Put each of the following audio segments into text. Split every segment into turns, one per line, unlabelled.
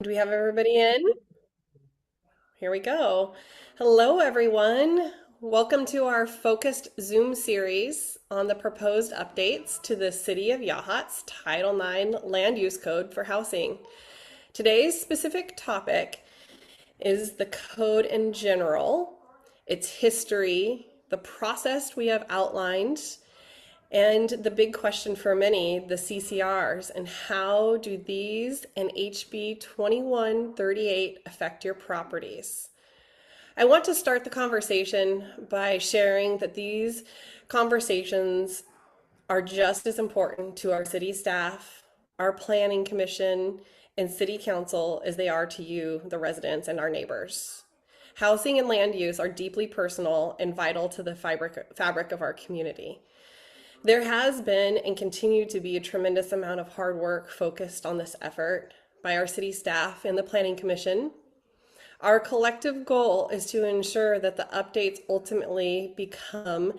Do we have everybody in? Here we go. Hello, everyone. Welcome to our focused Zoom series on the proposed updates to the City of Yachats Title IX Land Use Code for housing. Today's specific topic is the code in general, its history, the process we have outlined, and the big question for many, the CCRs, and how do these and HB 2138 affect your properties? I want to start the conversation by sharing that these conversations are just as important to our city staff, our planning commission, and city council as they are to you, the residents, and our neighbors. Housing and land use are deeply personal and vital to the fabric of our community. There has been and continue to be a tremendous amount of hard work focused on this effort by our city staff and the Planning Commission. Our collective goal is to ensure that the updates ultimately become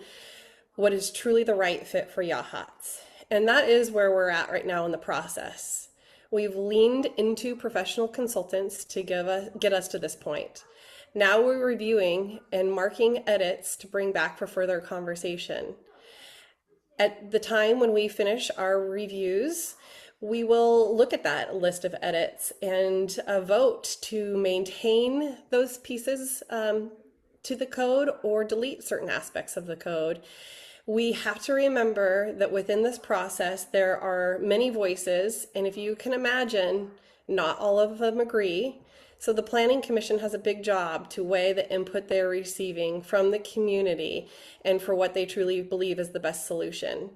what is truly the right fit for Yachats. And that is where we're at right now in the process. We've leaned into professional consultants to get us to this point. Now we're reviewing and marking edits to bring back for further conversation. At the time when we finish our reviews, we will look at that list of edits and vote to maintain those pieces to the code or delete certain aspects of the code. We have to remember that within this process, there are many voices, and if you can imagine, not all of them agree. So the Planning Commission has a big job to weigh the input they're receiving from the community and for what they truly believe is the best solution.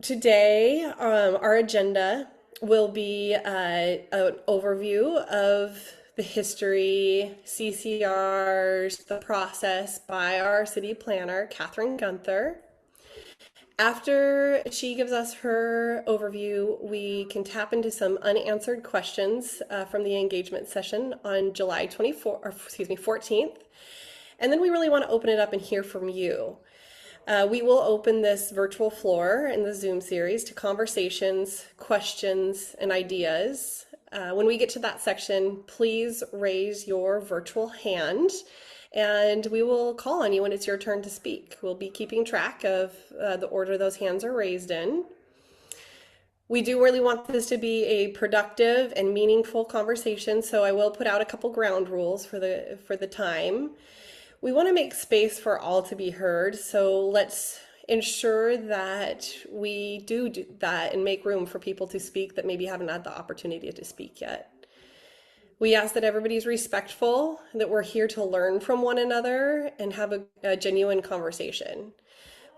Today, our agenda will be an overview of the history, CCRs, the process by our city planner, Catherine Gunther. After she gives us her overview, we can tap into some unanswered questions from the engagement session on July 24th, or excuse me, 14th. And then we really want to open it up and hear from you. We will open this virtual floor in the Zoom series to conversations, questions, and ideas. When we get to that section, please raise your virtual hand and we will call on you when it's your turn to speak. We'll be keeping track of the order those hands are raised in. We do really want this to be a productive and meaningful conversation, so I will put out a couple ground rules for the time. We want to make space for all to be heard, so let's ensure that we do that and make room for people to speak that maybe haven't had the opportunity to speak yet. We ask that everybody's respectful, that we're here to learn from one another and have a genuine conversation.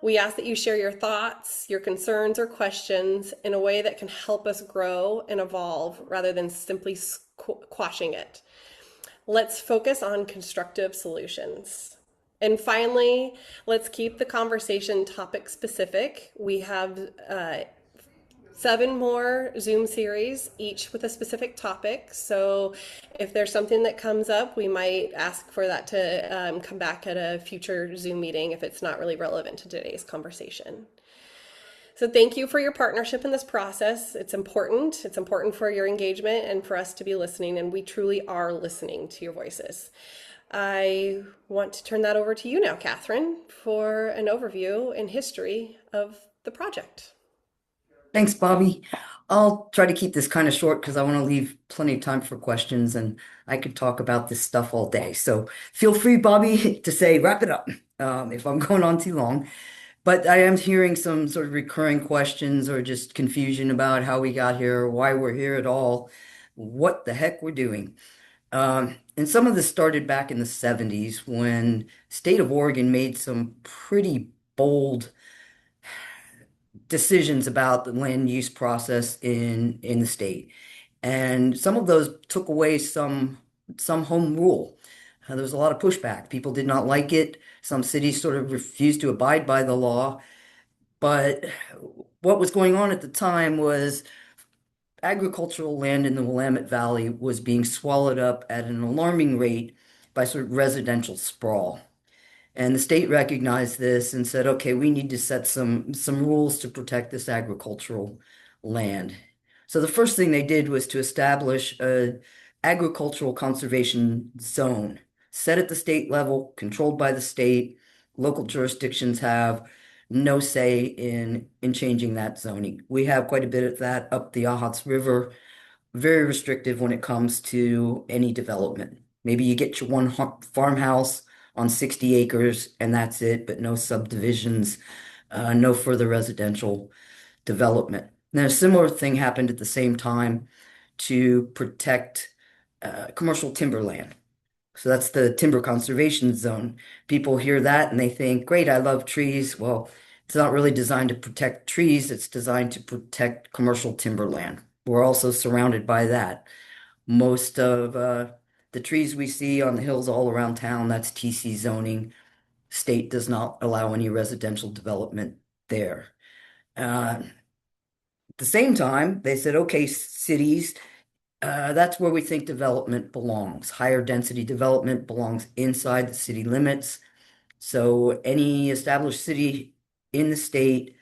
We ask that you share your thoughts, your concerns, or questions in a way that can help us grow and evolve rather than simply quashing it. Let's focus on constructive solutions. And finally, let's keep the conversation topic specific. We have 7 more Zoom series, each with a specific topic. So if there's something that comes up, we might ask for that to come back at a future Zoom meeting if it's not really relevant to today's conversation. So thank you for your partnership in this process. It's important. It's important for your engagement and for us to be listening, and we truly are listening to your voices. I want to turn that over to you now, Catherine, for an overview and history of the project.
Thanks, Bobby. I'll try to keep this kind of short because I want to leave plenty of time for questions and I could talk about this stuff all day. So feel free, Bobby, to say wrap it up if I'm going on too long. But I am hearing some sort of recurring questions or just confusion about how we got here, why we're here at all, what the heck we're doing. And some of this started back in the 70s when state of Oregon made some pretty bold decisions about the land use process in the state. And some of those took away some home rule. There was a lot of pushback. People did not like it. Some cities sort of refused to abide by the law. But what was going on at the time was agricultural land in the Willamette Valley was being swallowed up at an alarming rate by sort of residential sprawl. And the state recognized this and said, okay, we need to set some rules to protect this agricultural land. So the first thing they did was to establish a agricultural conservation zone, set at the state level, controlled by the state. Local jurisdictions have no say in changing that zoning. We have quite a bit of that up the Ahats River, very restrictive when it comes to any development. Maybe you get your one farmhouse on 60 acres and that's it, but no subdivisions, no further residential development. Now, a similar thing happened at the same time to protect commercial timberland. So that's the timber conservation zone. People hear that and they think, great, I love trees. Well, it's not really designed to protect trees, it's designed to protect commercial timberland. We're also surrounded by that. Most of the trees we see on the hills all around town, that's TC zoning. State does not allow any residential development there. At the same time, they said, okay, cities, that's where we think development belongs. Higher density development belongs inside the city limits. So any established city in the state,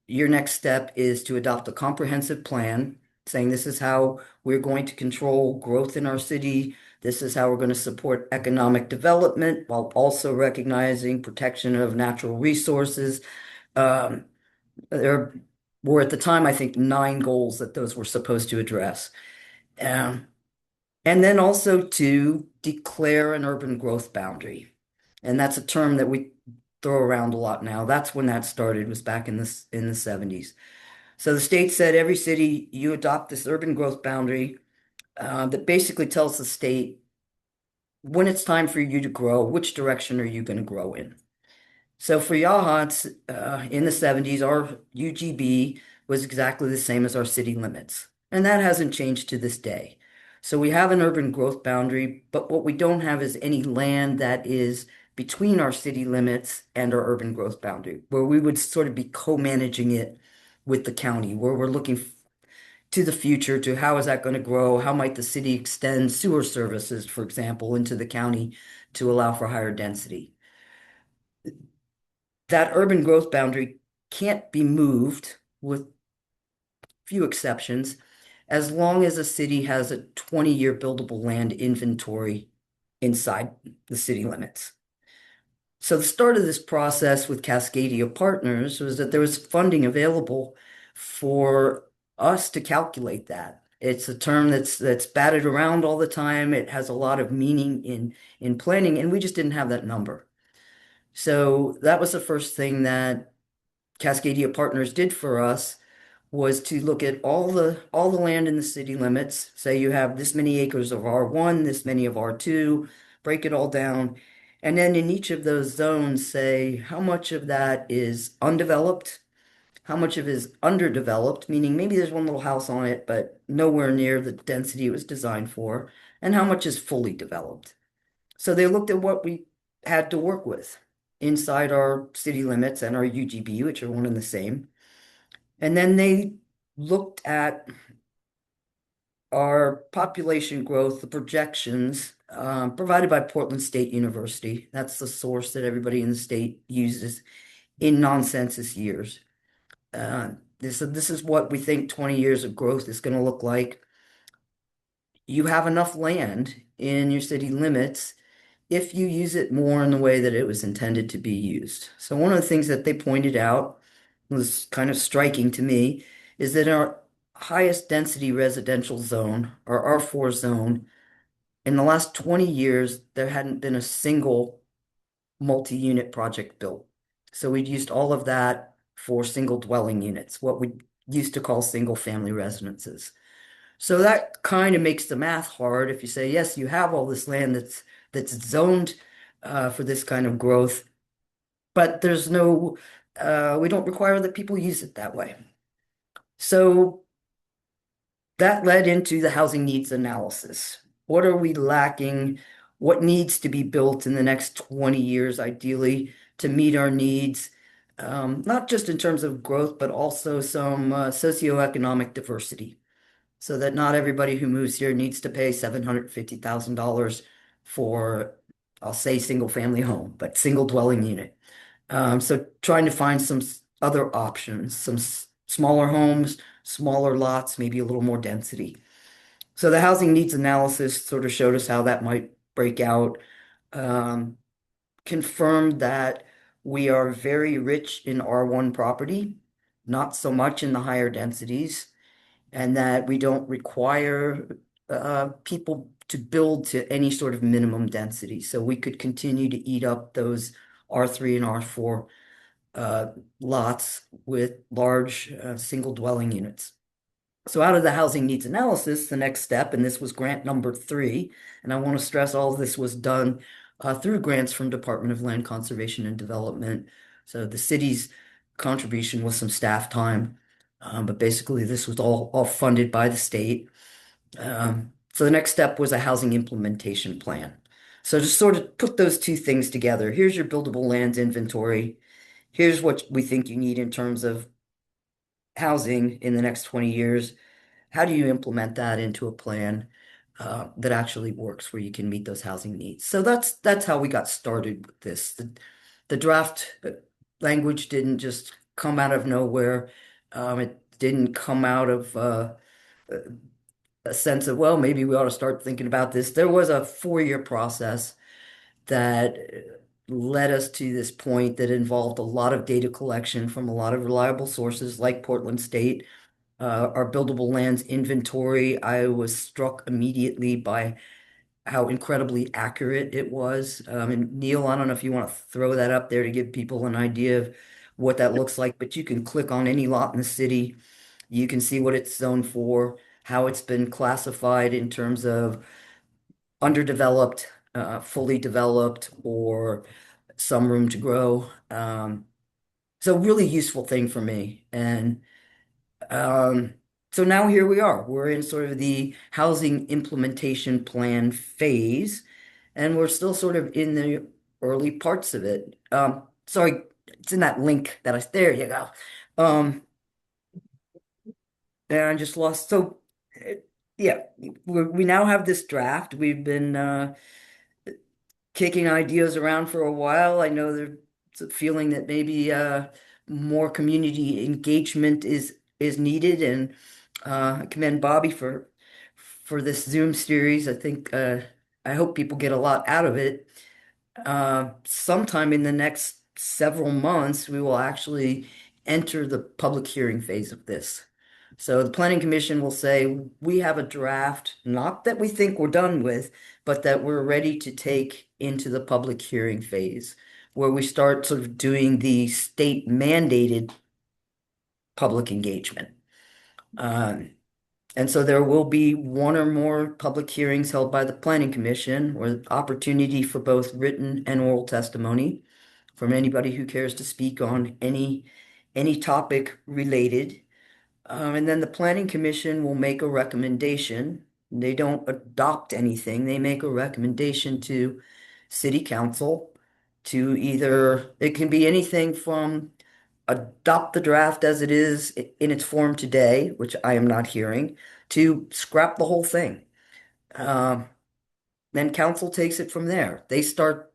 your next step is to adopt a comprehensive plan saying this is how we're going to control growth in our city. This is how we're going to support economic development while also recognizing protection of natural resources. Um, there were at the time, I think, 9 goals that those were supposed to address. Um, and then also to declare an urban growth boundary. And that's a term that we throw around a lot now. That's when that started, was back in the 70s. So the state said every city, you adopt this urban growth boundary that basically tells the state when it's time for you to grow, which direction are you going to grow in? So for Yachats, in the 70s, our UGB was exactly the same as our city limits. And that hasn't changed to this day. So we have an urban growth boundary, but what we don't have is any land that is between our city limits and our urban growth boundary, where we would sort of be co-managing it with the county, where we're looking to the future to how is that going to grow? How might the city extend sewer services, for example, into the county to allow for higher density? That urban growth boundary can't be moved with few exceptions as long as a city has a 20-year buildable land inventory inside the city limits. So the start of this process with Cascadia Partners was that there was funding available for us to calculate that. It's a term that's batted around all the time. It has a lot of meaning in planning, and we just didn't have that number. So that was the first thing that Cascadia Partners did for us was to look at all the land in the city limits. Say you have this many acres of R1, this many of R2, break it all down. And then in each of those zones, say how much of that is undeveloped, how much of it is underdeveloped, meaning maybe there's one little house on it, but nowhere near the density it was designed for, and how much is fully developed. So they looked at what we had to work with inside our city limits and our UGB, which are one and the same. And then they looked at our population growth, the projections provided by Portland State University. That's the source that everybody in the state uses in non-census years. This is what we think 20 years of growth is going to look like. You have enough land in your city limits if you use it more in the way that it was intended to be used. So one of the things that they pointed out was kind of striking to me is that our highest density residential zone, our R4 zone, in the last 20 years, there hadn't been a single multi-unit project built. So we'd used all of that for single dwelling units, what we used to call single family residences. So that kind of makes the math hard if you say, yes, you have all this land that's zoned for this kind of growth, but there's no, we don't require that people use it that way. So that led into the housing needs analysis. What are we lacking? What needs to be built in the next 20 years, ideally, to meet our needs, not just in terms of growth, but also some socioeconomic diversity, so that not everybody who moves here needs to pay $750,000 for, I'll say, single family home, but single dwelling unit. So trying to find some other options, some smaller homes, smaller lots, maybe a little more density. So the housing needs analysis sort of showed us how that might break out. Um, Confirmed that we are very rich in R1 property, not so much in the higher densities, and that we don't require people to build to any sort of minimum density. So we could continue to eat up those R3 and R4 uh, lots with large single dwelling units. So out of the housing needs analysis, the next step, and this was grant number 3, and I want to stress all of this was done through grants from Department of Land Conservation and Development. So the city's contribution was some staff time, but basically this was all funded by the state. So the next step was a housing implementation plan. So to sort of put those two things together, here's your buildable lands inventory. Here's what we think you need in terms of housing in the next 20 years. How do you implement that into a plan that actually works where you can meet those housing needs? So that's how we got started with this. The draft language didn't just come out of nowhere. It didn't come out of a sense of, well, maybe we ought to start thinking about this. There was a 4-year process that led us to this point that involved a lot of data collection from a lot of reliable sources like Portland State, our buildable lands inventory. I was struck immediately by how incredibly accurate it was. And Neil, I don't know if you want to throw that up there to give people an idea of what that looks like, but you can click on any lot in the city. You can see what it's zoned for, how it's been classified in terms of underdeveloped, fully developed, or some room to grow. So really useful thing for me. And um, so now here we are. We're in sort of the housing implementation plan phase, and we're still sort of in the early parts of it. Sorry, it's in that link that there you go. Um, and I just lost. So, uh, yeah, we now have this draft. We've been kicking ideas around for a while. I know there's a feeling that maybe more community engagement is needed, and I commend Bobby for this Zoom series. I think I hope people get a lot out of it. Sometime in the next several months, we will actually enter the public hearing phase of this. So the Planning Commission will say, we have a draft, not that we think we're done with, but that we're ready to take into the public hearing phase, where we start sort of doing the state mandated public engagement. Um, and so there will be one or more public hearings held by the Planning Commission, or opportunity for both written and oral testimony from anybody who cares to speak on any topic related. And then the Planning Commission will make a recommendation. They don't adopt anything. They make a recommendation to City Council to either, it can be anything from adopt the draft as it is in its form today, which I am not hearing, to scrap the whole thing. Um, then council takes it from there. They start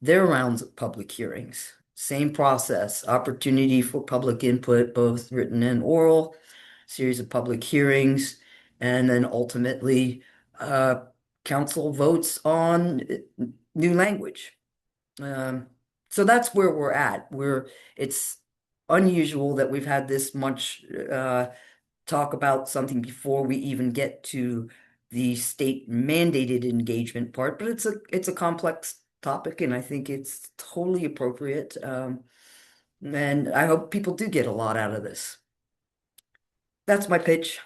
their rounds of public hearings. Same process, opportunity for public input, both written and oral, series of public hearings, and then ultimately, uh, council votes on new language. Um, so that's where we're at. It's unusual that we've had this much talk about something before we even get to the state mandated engagement part, but it's a complex topic, and I think it's totally appropriate. And I hope people do get a lot out of this. That's my pitch.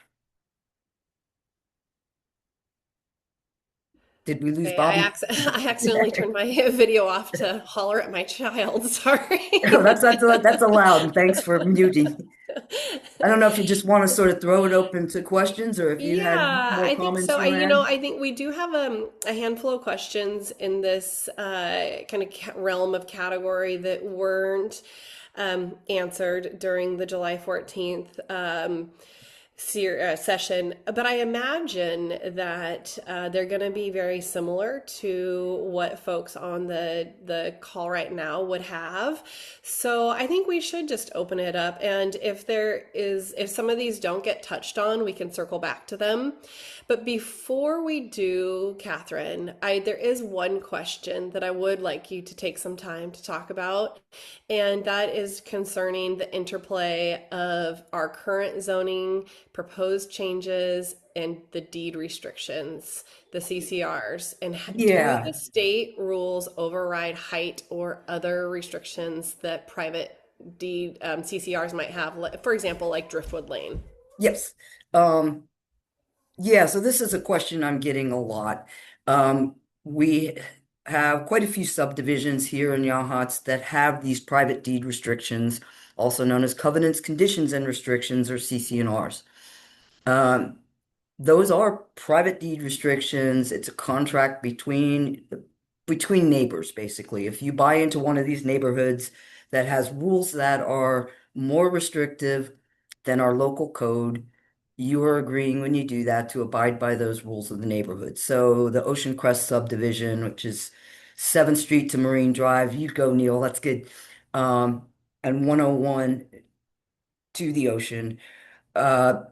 Did we lose
Okay,
Bobby?
I accidentally turned my video off to holler at my child. Sorry.
Oh, that's allowed. And thanks for muting. I don't know if you just want to sort of throw it open to questions or if you had
Yeah,
more
I think
comments
so.
you want to add.
I think we do have a handful of questions in this kind of realm of category that weren't answered during the July 14th session, but I imagine that they're going to be very similar to what folks on the call right now would have. So I think we should just open it up, and if some of these don't get touched on, we can circle back to them. But before we do, Catherine, there is one question that I would like you to take some time to talk about, and that is concerning the interplay of our current zoning, proposed changes, and the deed restrictions, the CCRs. And do
Yeah.
the state rules override height or other restrictions that private deed CCRs might have? For example, like Driftwood Lane.
Yes. Um, yeah, so this is a question I'm getting a lot. We have quite a few subdivisions here in Yachats that have these private deed restrictions, also known as covenants, conditions, and restrictions, or CC&Rs. Um, those are private deed restrictions. It's a contract between neighbors, basically. If you buy into one of these neighborhoods that has rules that are more restrictive than our local code, you are agreeing when you do that to abide by those rules of the neighborhood. So the Ocean Crest subdivision, which is 7th Street to Marine Drive, you go, Neil, that's good. Um, and 101 to the ocean. Uh,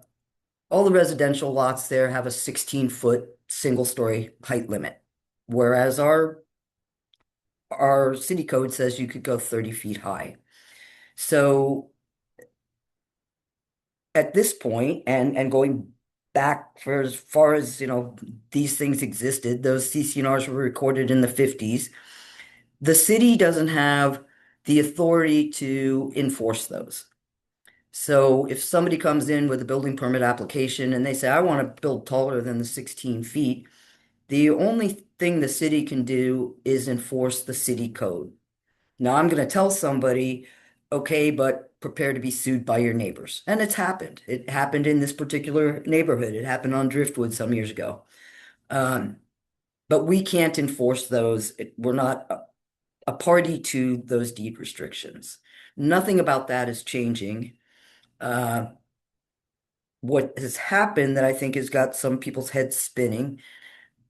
all the residential lots there have a 16-foot single-story height limit, whereas our city code says you could go 30 feet high. So at this point, and going back for as far as these things existed, those CCNRs were recorded in the 50s. The city doesn't have the authority to enforce those. So if somebody comes in with a building permit application and they say, I want to build taller than the 16 feet, the only thing the city can do is enforce the city code. Now, I'm going to tell somebody, okay, but prepare to be sued by your neighbors. And it's happened. It happened in this particular neighborhood. It happened on Driftwood some years ago. Um, but we can't enforce those. We're not a party to those deed restrictions. Nothing about that is changing. Uh, what has happened that I think has got some people's heads spinning,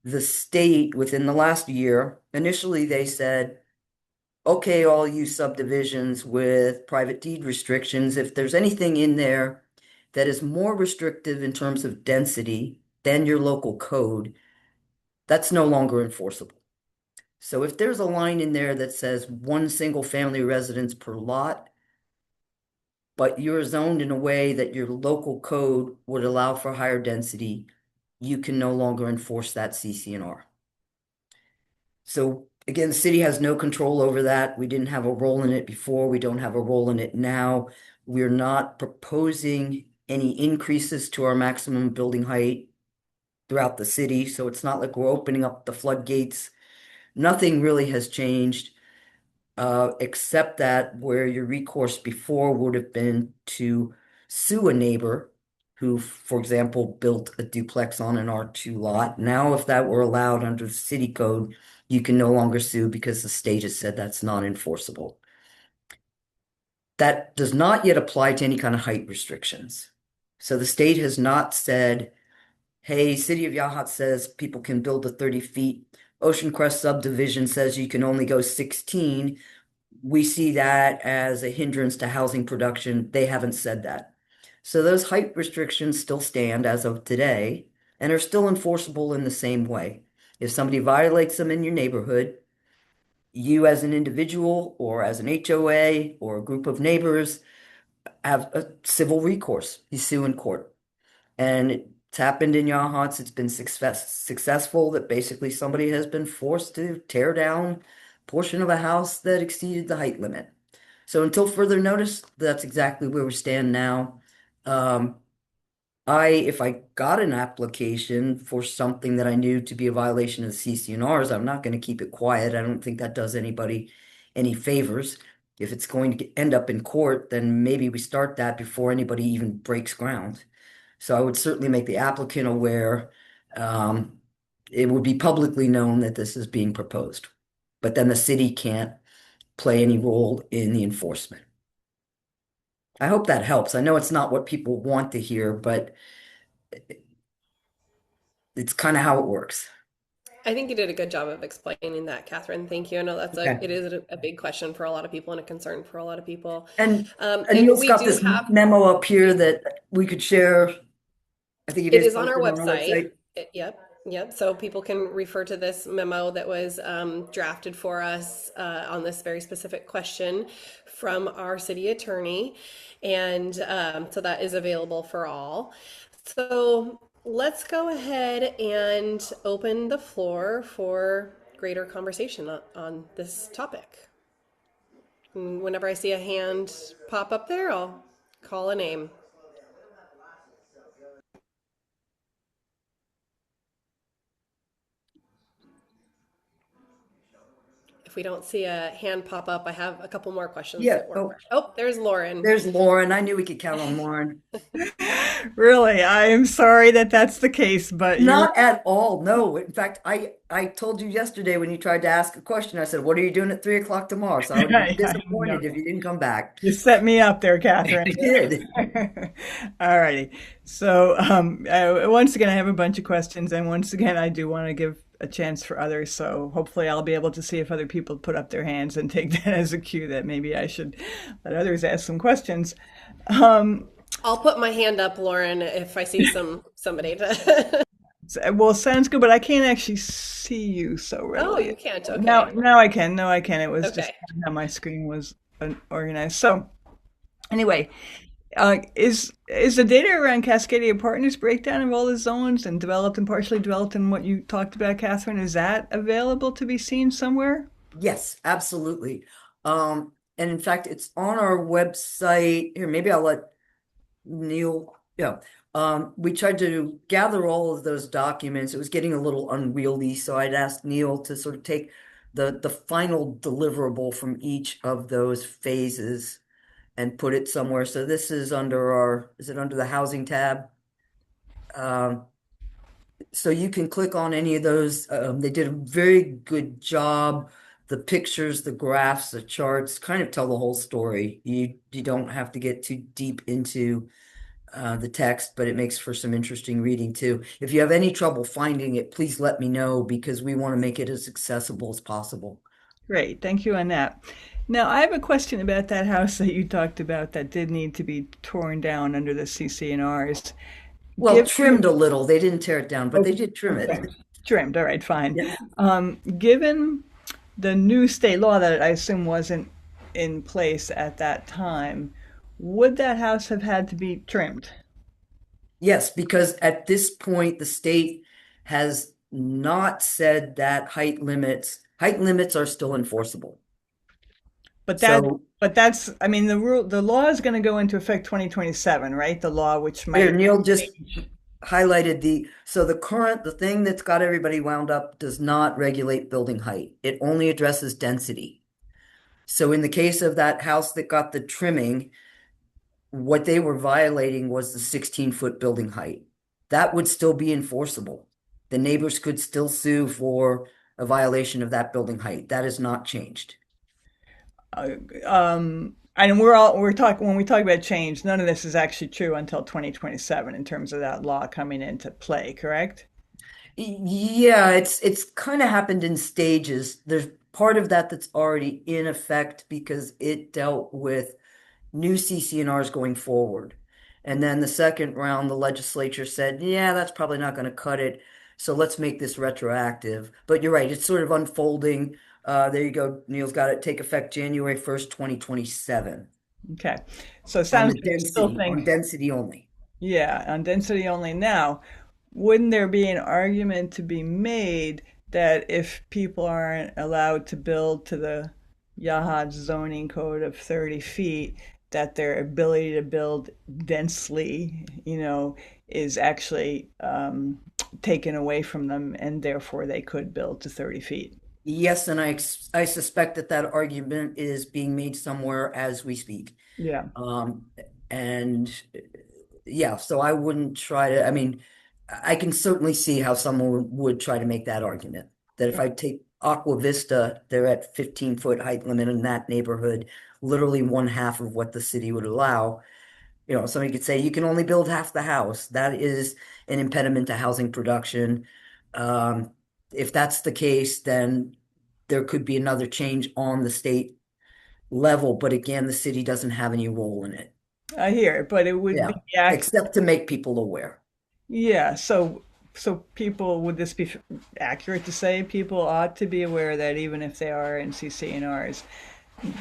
the state within the last year, initially they said, okay, all you subdivisions with private deed restrictions, if there's anything in there that is more restrictive in terms of density than your local code, that's no longer enforceable. So if there's a line in there that says one single family residence per lot, but you're zoned in a way that your local code would allow for higher density, you can no longer enforce that CC&R. So again, the city has no control over that. We didn't have a role in it before. We don't have a role in it now. We're not proposing any increases to our maximum building height throughout the city. So it's not like we're opening up the floodgates. Nothing really has changed, except that where your recourse before would have been to sue a neighbor who, for example, built a duplex on an R2 lot. Now, if that were allowed under the city code, you can no longer sue because the state has said that's not enforceable. That does not yet apply to any kind of height restrictions. So the state has not said, hey, City of Yahat says people can build to 30 feet. Ocean Crest subdivision says you can only go 16. We see that as a hindrance to housing production. They haven't said that. So those height restrictions still stand as of today and are still enforceable in the same way. If somebody violates them in your neighborhood, you as an individual or as an HOA or a group of neighbors have a civil recourse. You sue in court. And it's happened in Yachats. It's been successful that basically somebody has been forced to tear down a portion of a house that exceeded the height limit. So until further notice, that's exactly where we stand now. Um, if I got an application for something that I knew to be a violation of the CCNRs, I'm not going to keep it quiet. I don't think that does anybody any favors. If it's going to end up in court, then maybe we start that before anybody even breaks ground. So I would certainly make the applicant aware. Um, it would be publicly known that this is being proposed, but then the city can't play any role in the enforcement. I hope that helps. I know it's not what people want to hear, but it's kind of how it works.
I think you did a good job of explaining that, Catherine. Thank you. I know
Okay.
it is a big question for a lot of people and a concern for a lot of people.
And
And
Neil's
we
got
do
this
have
memo up here that we could share. I think it
It
is
is on our
posted on our
website.
website.
Yep, yep. So people can refer to this memo that was drafted for us on this very specific question from our city attorney. And so that is available for all. So let's go ahead and open the floor for greater conversation on this topic. And whenever I see a hand pop up there, I'll call a name. If we don't see a hand pop up, I have a couple more questions
Yeah.
that were
Oh,
fresh. Oh, there's Lauren.
there's Lauren. I knew we could count on Lauren.
Really, I am sorry that that's the case, but you're
Not at all. No. In fact, I told you yesterday when you tried to ask a question, I said, "What are you doing at 3 o'clock tomorrow?" So I would have been
I know.
disappointed if you didn't come back.
You set me up there, Catherine.
I did.
All righty. So, once again, I have a bunch of questions, and once again, I do want to give a chance for others. So, hopefully, I'll be able to see if other people put up their hands and take that as a cue that maybe I should let others ask some questions. Um,
I'll put my hand up, Lauren, if I see somebody to.
well, sounds good, but I can't actually see you so
Oh,
readily.
you can't.
Now,
Okay.
now I can. No, I can. It was just
Okay.
how my screen was organized. So, anyway, is the data around Cascadia Partners breakdown of all the zones and developed and partially developed and what you talked about, Catherine, is that available to be seen somewhere?
Yes, absolutely. And in fact, it's on our website. Here, maybe I'll let Neil, yeah. We tried to gather all of those documents. It was getting a little unwieldy, so I'd asked Neil to sort of take the final deliverable from each of those phases and put it somewhere. So this is under is it under the housing tab? Um, so you can click on any of those. They did a very good job. The pictures, the graphs, the charts kind of tell the whole story. You don't have to get too deep into the text, but it makes for some interesting reading too. If you have any trouble finding it, please let me know because we want to make it as accessible as possible.
Great, thank you on that. Now, I have a question about that house that you talked about that did need to be torn down under the CCNRs.
Well,
Given
trimmed a little. They didn't tear it down, but they
okay,
did trim
okay.
it.
Trimmed, all right, fine.
Yeah.
Given the new state law that I assume wasn't in place at that time, would that house have had to be trimmed?
Yes, because at this point, the state has not said that height limits are still enforceable.
But that,
So
but that's, I mean, the law is going to go into effect 2027, right? The law, which
here,
might
Neil just
change.
highlighted so the thing that's got everybody wound up does not regulate building height. It only addresses density. So in the case of that house that got the trimming, what they were violating was the 16-foot building height. That would still be enforceable. The neighbors could still sue for a violation of that building height. That has not changed.
And we're talking when we talk about change, none of this is actually true until 2027 in terms of that law coming into play, correct?
Yeah, it's kind of happened in stages. There's part of that that's already in effect because it dealt with new CCNRs going forward. And then the second round, the legislature said, yeah, that's probably not going to cut it. So let's make this retroactive. But you're right, it's sort of unfolding. There you go. Neil's got it. Take effect January 1st, 2027
Okay. So it sounds like you still
on
think,
density only.
yeah, on density only now. Wouldn't there be an argument to be made that if people aren't allowed to build to the Yahad zoning code of 30 feet, that their ability to build densely, is actually taken away from them, and therefore they could build to 30 feet?
Yes, and I suspect that that argument is being made somewhere as we speak.
Yeah.
Um, and yeah, so I wouldn't try to, I mean, I can certainly see how someone would try to make that argument that if I take Aqua Vista, they're at 15-foot height limit in that neighborhood. literally one half of what the city would allow. Somebody could say you can only build half the house. That is an impediment to housing production. Um, if that's the case, then there could be another change on the state level. But again, the city doesn't have any role in it.
I hear it, but it would be
Yeah, except to make people aware.
yeah. So people, would this be accurate to say people ought to be aware that even if they are in CCNRs,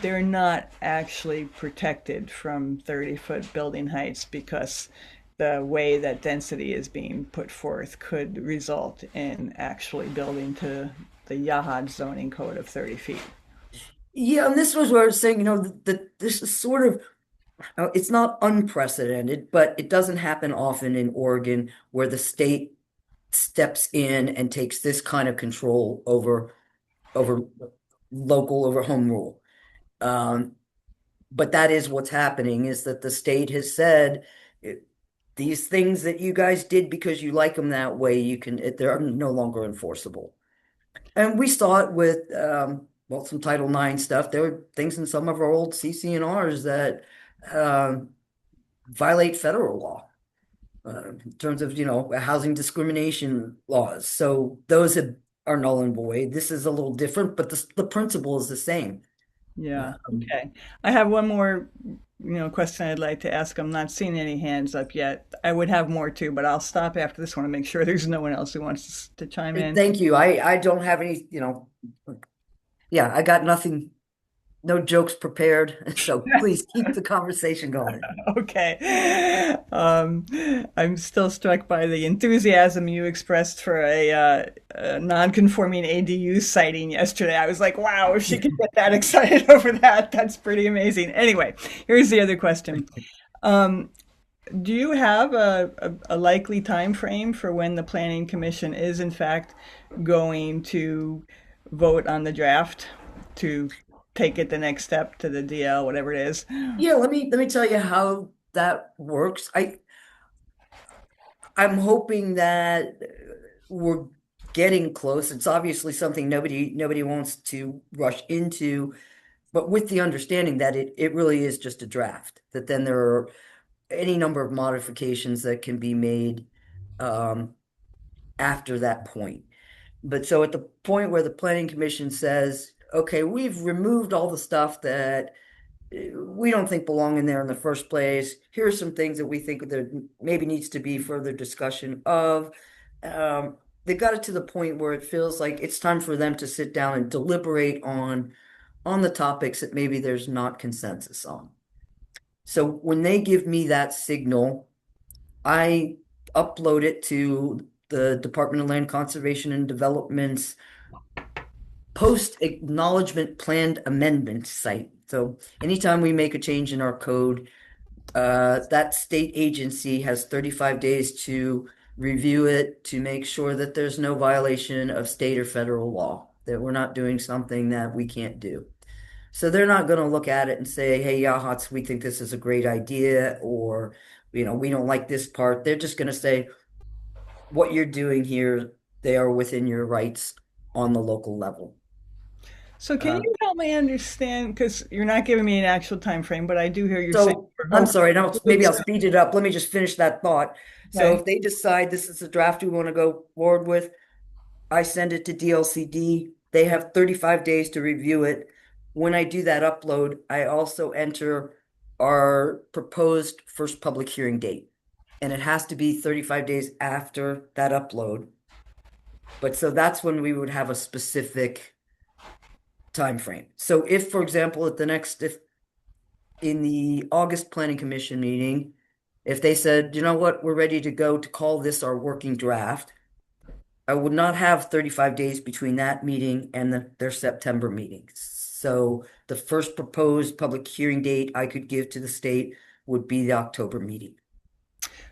they're not actually protected from 30-foot building heights because the way that density is being put forth could result in actually building to the Yahad zoning code of 30 feet.
Yeah, and this was where I was saying, that this is sort of, it's not unprecedented, but it doesn't happen often in Oregon where the state steps in and takes this kind of control over over home rule. Um, but that is what's happening is that the state has said these things that you guys did because you like them that way, they're no longer enforceable. And we saw it with well, some Title IX stuff. There were things in some of our old CCNRs that um, violate federal law in terms of, housing discrimination laws. So are null and void. This is a little different, but the principle is the same.
Yeah.
Um,
Okay. I have one more, question I'd like to ask. I'm not seeing any hands up yet. I would have more too, but I'll stop after this one to make sure there's no one else who wants to chime in.
Thank you. I don't have any, yeah, I got nothing, no jokes prepared. So please keep the conversation going.
Okay. I'm still struck by the enthusiasm you expressed for a non-conforming ADU sighting yesterday. I was like, wow, if she could get that excited over that, that's pretty amazing. Anyway, here's the other question. Um, do you have a likely time frame for when the Planning Commission is in fact going to vote on the draft to take it the next step to the DL, whatever it is?
Yeah, let me tell you how that works. I'm hoping that we're getting close. It's obviously something nobody wants to rush into, but with the understanding that it really is just a draft, that then there are any number of modifications that can be made um, after that point. But so at the point where the planning commission says, okay, we've removed all the stuff that we don't think belong in there in the first place. Here are some things that we think there maybe needs to be further discussion of. They got it to the point where it feels like it's time for them to sit down and deliberate on the topics that maybe there's not consensus on. So when they give me that signal, I upload it to the Department of Land Conservation and Development's post acknowledgement planned amendment site. So anytime we make a change in our code, that state agency has 35 days to review it to make sure that there's no violation of state or federal law, that we're not doing something that we can't do. So they're not going to look at it and say, hey, Yahats, we think this is a great idea, or, we don't like this part. They're just going to say, what you're doing here, they are within your rights on the local level.
So can
Uh,
you help me understand, because you're not giving me an actual time frame, but I do hear you saying
So
we're
I'm
hoping
sorry, now
to
maybe I'll
accept.
speed it up. Let me just finish that thought. So
Okay.
if they decide this is a draft we want to go forward with, I send it to DLCD. They have 35 days to review it. When I do that upload, I also enter our proposed first public hearing date. And it has to be 35 days after that upload. But so that's when we would have a specific time frame. So if, for example, if in the August Planning Commission meeting, if they said, you know what, we're ready to go to call this our working draft, I would not have 35 days between that meeting and their September meeting. So the first proposed public hearing date I could give to the state would be the October meeting.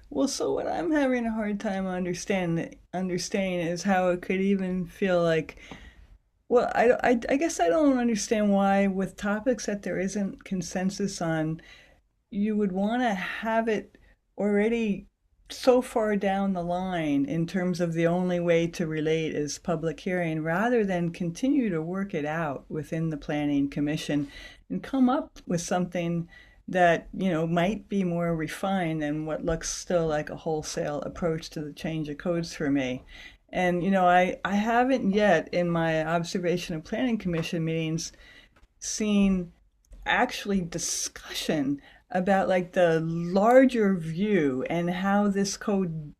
Well, so what I'm having a hard time understanding is how it could even feel like, well, I guess I don't understand why with topics that there isn't consensus on, you would want to have it already so far down the line in terms of the only way to relate is public hearing rather than continue to work it out within the planning commission and come up with something that, might be more refined than what looks still like a wholesale approach to the change of codes for me. And, I haven't yet in my observation of planning commission meetings seen actually discussion about like the larger view and how this code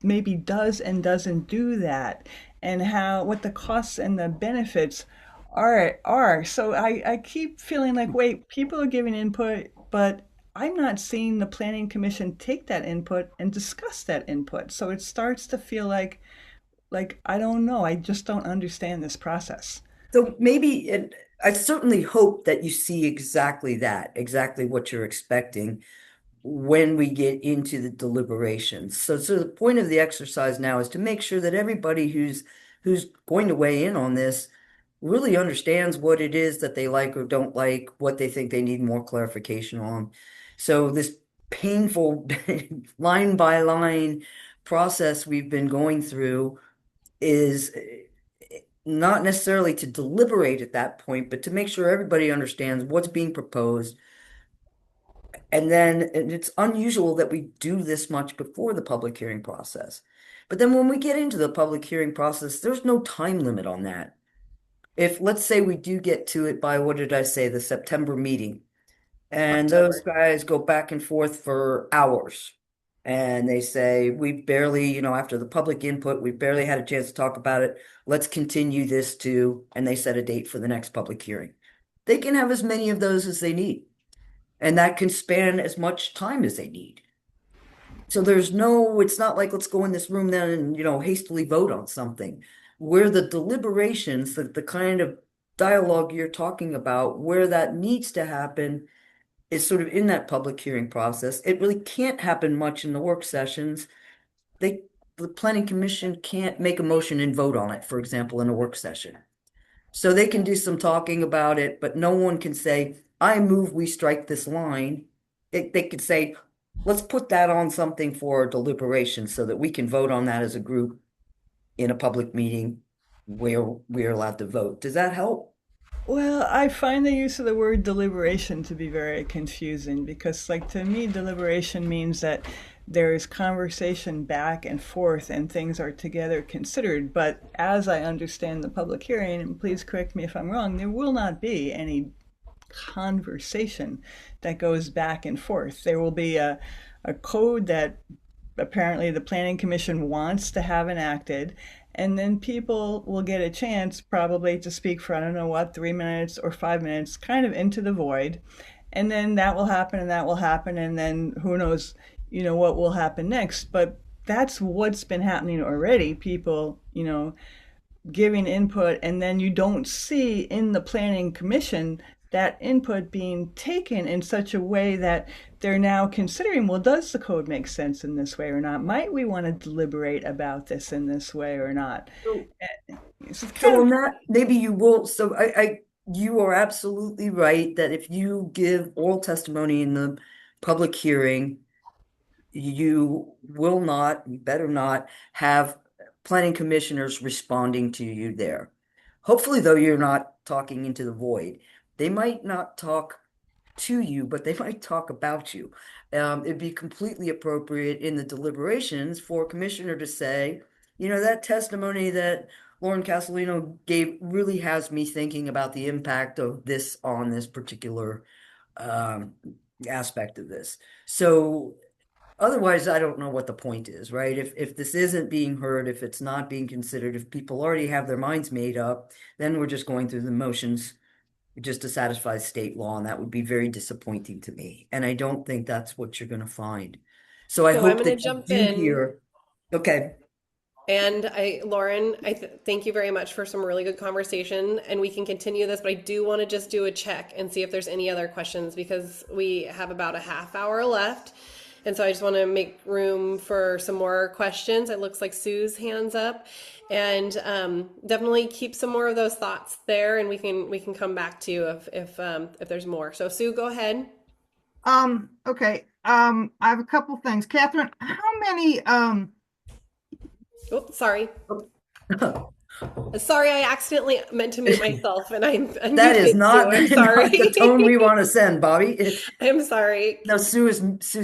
maybe does and doesn't do that, and how what the costs and the benefits are. So I keep feeling like, wait, people are giving input, but I'm not seeing the planning commission take that input and discuss that input. So it starts to feel like I don't know, I just don't understand this process.
So maybe I certainly hope that you see exactly that, exactly what you're expecting when we get into the deliberations. So the point of the exercise now is to make sure that everybody who's going to weigh in on this really understands what it is that they like or don't like, what they think they need more clarification on. So this painful line by line process we've been going through is not necessarily to deliberate at that point, but to make sure everybody understands what's being proposed. And it's unusual that we do this much before the public hearing process. But then when we get into the public hearing process, there's no time limit on that. If, let's say we do get to it by, what did I say, the September meeting, and those
October.
guys go back and forth for hours. And they say, we barely, after the public input, we barely had a chance to talk about it. Let's continue this to, and they set a date for the next public hearing. They can have as many of those as they need. And that can span as much time as they need. So it's not like let's go in this room then and, hastily vote on something. Where the deliberations, the kind of dialogue you're talking about, where that needs to happen is sort of in that public hearing process. It really can't happen much in the work sessions. The planning commission can't make a motion and vote on it, for example, in a work session. So they can do some talking about it, but no one can say, I move we strike this line. They could say, let's put that on something for deliberation so that we can vote on that as a group in a public meeting where we're allowed to vote. Does that help?
Well, I find the use of the word deliberation to be very confusing because, like, to me, deliberation means that there is conversation back and forth and things are together considered. But as I understand the public hearing, and please correct me if I'm wrong, there will not be any conversation that goes back and forth. There will be a code that apparently the planning commission wants to have enacted, and then people will get a chance probably to speak for I don't know what, 3 minutes or 5 minutes, kind of into the void, and then that will happen and that will happen, and then who knows, what will happen next. But that's what's been happening already. People, giving input, and then you don't see in the planning commission that input being taken in such a way that they're now considering, well, does the code make sense in this way or not? Might we want to deliberate about this in this way or not?
So,
It's kind
so
of
on that, maybe you will. So you are absolutely right that if you give oral testimony in the public hearing, you better not have planning commissioners responding to you there. Hopefully, though, you're not talking into the void. They might not talk to you, but they might talk about you. It'd be completely appropriate in the deliberations for a commissioner to say, that testimony that Lauren Castellino gave really has me thinking about the impact of this on this particular um, aspect of this. So otherwise, I don't know what the point is, right? If this isn't being heard, if it's not being considered, if people already have their minds made up, then we're just going through the motions just to satisfy state law, and that would be very disappointing to me. And I don't think that's what you're going to find. So I
So I'm
hope
going to
that you
jump
do
in.
hear. Okay.
And Lauren, thank you very much for some really good conversation, and we can continue this. But I do want to just do a check and see if there's any other questions because we have about a half hour left, and so I just want to make room for some more questions. It looks like Sue's hands up, and definitely keep some more of those thoughts there, and we can come back to you if there's more. So Sue, go ahead.
Okay. I have a couple things. Catherine, how many,
Oh, sorry.
that
Sorry, I accidentally meant to mute myself and I
is
unmuted Sue.
not
I'm
not the tone we
sorry.
want to send, Bobby.
I'm sorry.
No, Sue's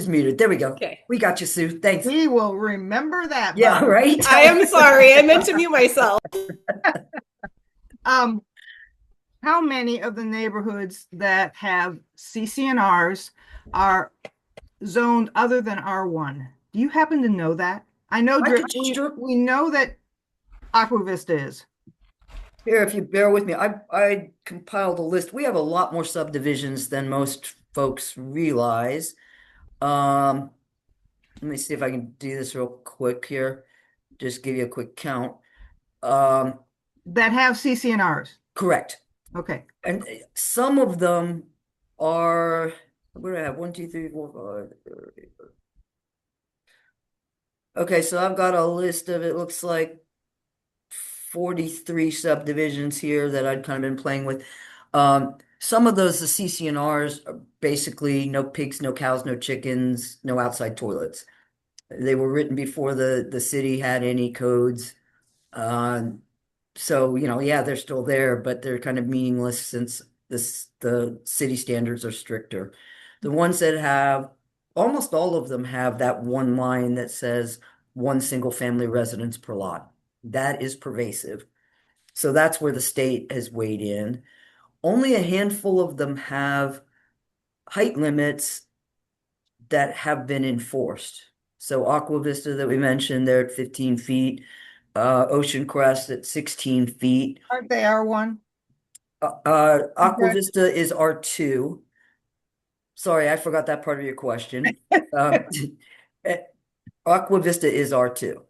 muted. There we go.
Okay.
We got you, Sue. Thanks.
we will remember that,
Yeah,
Bobby.
right.
I am sorry. I meant to mute myself.
Um, how many of the neighborhoods that have CCNRs are zoned other than R1? Do you happen to know that? I know
I could sure
we know that Aqua Vista is.
here if you bear with me. I compiled a list. We have a lot more subdivisions than most folks realize. Um, Let me see if I can do this real quick here. Just give you a quick count. Um,
That have CCNRs.
Correct.
Okay.
And some of them are, what do I have? One, two, three, four, five. Okay, so I've got a list of, it looks like 43 subdivisions here that I'd kind of been playing with. Some of those, the CCNRs, are basically no pigs, no cows, no chickens, no outside toilets. They were written before the city had any codes. Um, so, yeah, they're still there, but they're kind of meaningless since the city standards are stricter. The ones that have, almost all of them have that one line that says one single family residence per lot. That is pervasive. So that's where the state has weighed in. Only a handful of them have height limits that have been enforced. So Aqua Vista that we mentioned, they're at 15 feet. Ocean Crest at 16 feet.
Aren't they R1?
Aqua Vista is R2. Sorry, I forgot that part of your question. Um, eh, Aqua Vista is R2.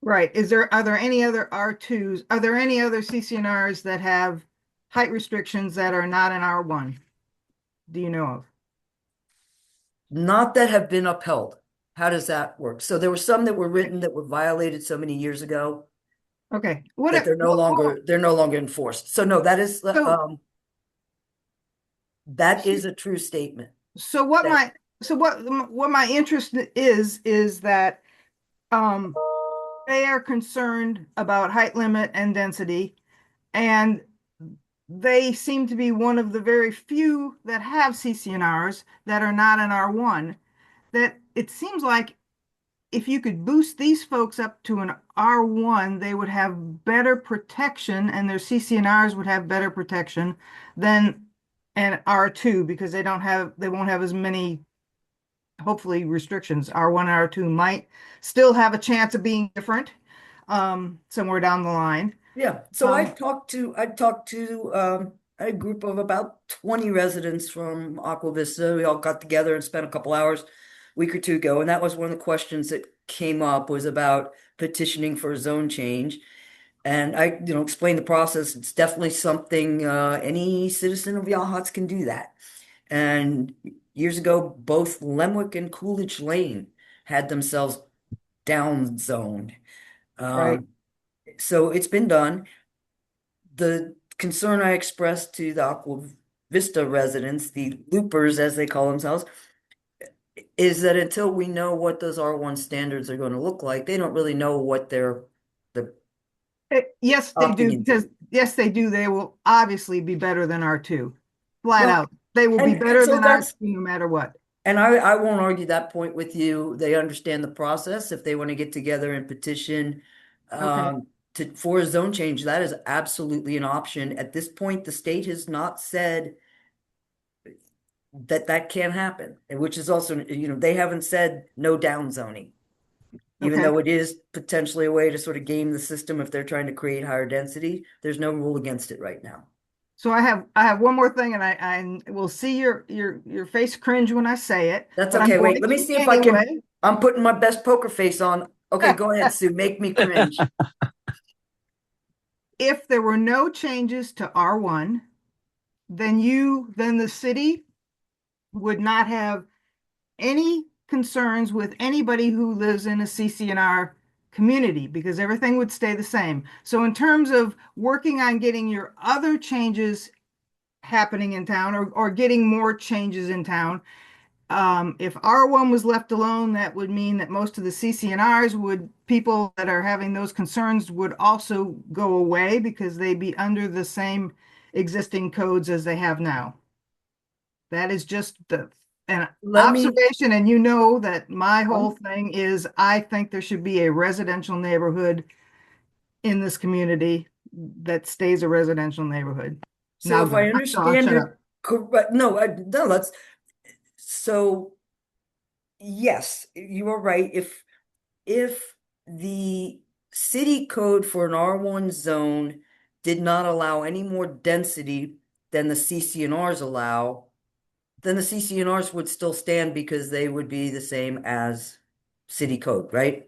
Right. Are there any other R2s? Are there any other CCNRs that have height restrictions that are not in R1? Do you know of?
Not that have been upheld. How does that work? So there were some that were written that were violated so many years ago
Okay.
that they're no longer enforced. So no,
So,
that is a true statement.
so what
That
my, so what my interest is that, um, they are concerned about height limit and density, and they seem to be one of the very few that have CCNRs that are not in R1. That it seems like if you could boost these folks up to an R1, they would have better protection and their CCNRs would have better protection than an R2 because they won't have as many, hopefully, restrictions. R1 and R2 might still have a chance of being different somewhere down the line.
Yeah, so
Um,
I talked to a group of about 20 residents from Aqua Vista. We all got together and spent a couple hours a week or two ago, and that was one of the questions that came up was about petitioning for a zone change. And I, explained the process. It's definitely something any citizen of Yachats can do that. And years ago, both Lemwick and Coolidge Lane had themselves down zoned.
right.
Um, so it's been done. The concern I expressed to the Aqua Vista residents, the loopers as they call themselves, is that until we know what those R1 standards are going to look like, they don't really know what they're
Yes, they
opting
do,
into.
because yes, they do. They will obviously be better than R2. Flat
Well,
out. They will be
and
better
so
than
that's
R2 no matter what.
and I won't argue that point with you. They understand the process. If they want to get together and petition
Okay.
for a zone change, that is absolutely an option. At this point, the state has not said that that can't happen, and which is also, they haven't said no down zoning, even
Okay.
though it is potentially a way to sort of game the system if they're trying to create higher density. There's no rule against it right now.
So I have one more thing, and I will see your face cringe when I say it,
That's
but I'm
okay.
going
Wait, let me
to
see if I can.
anyway.
I'm putting my best poker face on. Okay, go ahead, Sue. Make me cringe.
If there were no changes to R1, then the city would not have any concerns with anybody who lives in a CCNR community because everything would stay the same. So in terms of working on getting your other changes happening in town or getting more changes in town, If R1 was left alone, that would mean that most of the CCNRs people that are having those concerns would also go away because they'd be under the same existing codes as they have now. That is just an
Let me,
observation, and you know that my whole
um,
thing is I think there should be a residential neighborhood in this community that stays a residential neighborhood.
so
Now
if
go.
I
I'll
understand
shut
it
up.
correct, no, so yes, you are right. If the city code for an R1 zone did not allow any more density than the CCNRs allow, then the CCNRs would still stand because they would be the same as city code, right?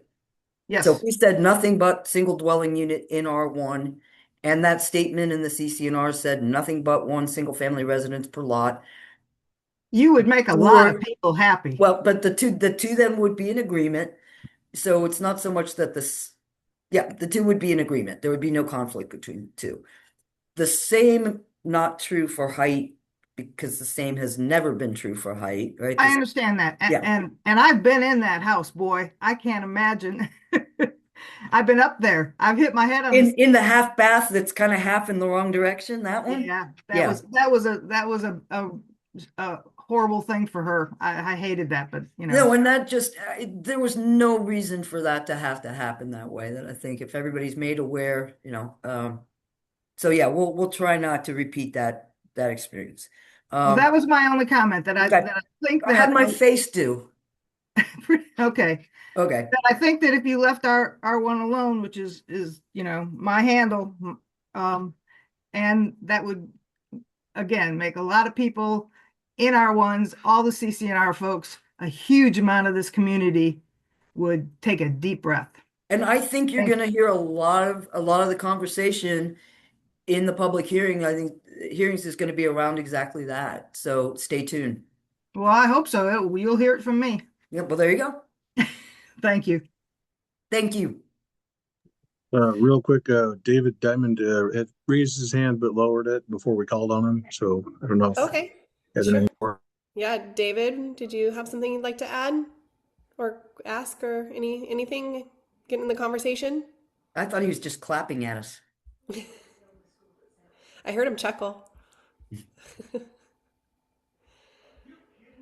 So if
Yes,
we said nothing but single dwelling unit in R1, and that statement in the CCNR said nothing but one single family residence per lot,
you would make a lot of
or,
people happy.
well, but the two of them would be in agreement. So it's not so much that yeah, the two would be in agreement. There would be no conflict between the two. The same, not true for height, because the same has never been true for height, right?
I understand that.
Yeah.
And I've been in that house, boy. I can't imagine. I've been up there. I've hit my head on the
In the
ceiling.
half bath that's kind of half in the wrong direction, that one?
Yeah,
Yeah.
that was a horrible thing for her. I hated that, but you know.
No, and that just, there was no reason for that to happen that way. That I think if everybody's made aware, so yeah, we'll try not to repeat that experience.
Well,
Um,
that was my only comment
okay.
that I think
I had
that
my face due.
okay.
Okay.
That I think that if you left our one alone, which is my handle, and that would again make a lot of people in our ones, all the CCNR folks, a huge amount of this community would take a deep breath.
And I think you're
Thank
going to hear a lot of the conversation in the public hearing. I think hearings is going to be around exactly that. So stay tuned.
Well, I hope so. You'll hear it from me.
Yeah, well, there you go.
Thank you.
Thank you.
Real quick, David Diamond had raised his hand but lowered it before we called on him. So I don't know if
Okay,
he has
sure.
any more.
Yeah, David, did you have something you'd like to add or ask or anything get in the conversation?
I thought he was just clapping at us.
I heard him chuckle.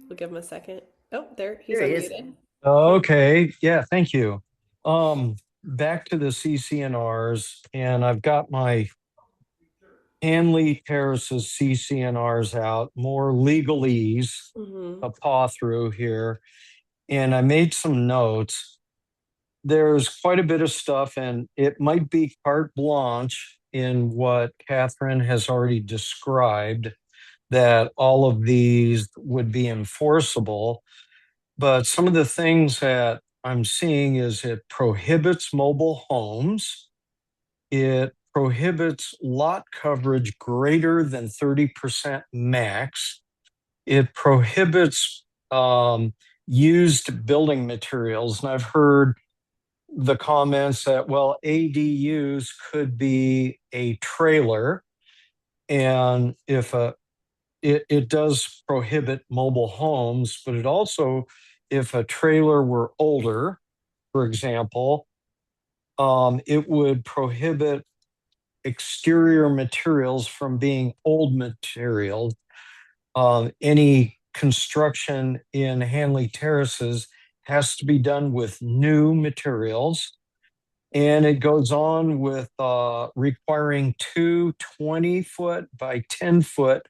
We'll give him a second. Oh, there, he's
There he is.
unmuted.
Okay, yeah, thank you. Back to the CCNRs, and I've got my Hanley Terraces CCNRs out, more legalese
Mm-hmm.
to paw through here, and I made some notes. There's quite a bit of stuff, and it might be carte blanche in what Catherine has already described, that all of these would be enforceable. But some of the things that I'm seeing is it prohibits mobile homes. It prohibits lot coverage greater than 30% max. It prohibits used building materials. And I've heard the comments that, well, ADUs could be a trailer. And if it does prohibit mobile homes, but it also, if a trailer were older, for example, it would prohibit exterior materials from being old materials. Any construction in Hanley Terraces has to be done with new materials. And it goes on with requiring two 20-foot by 10-foot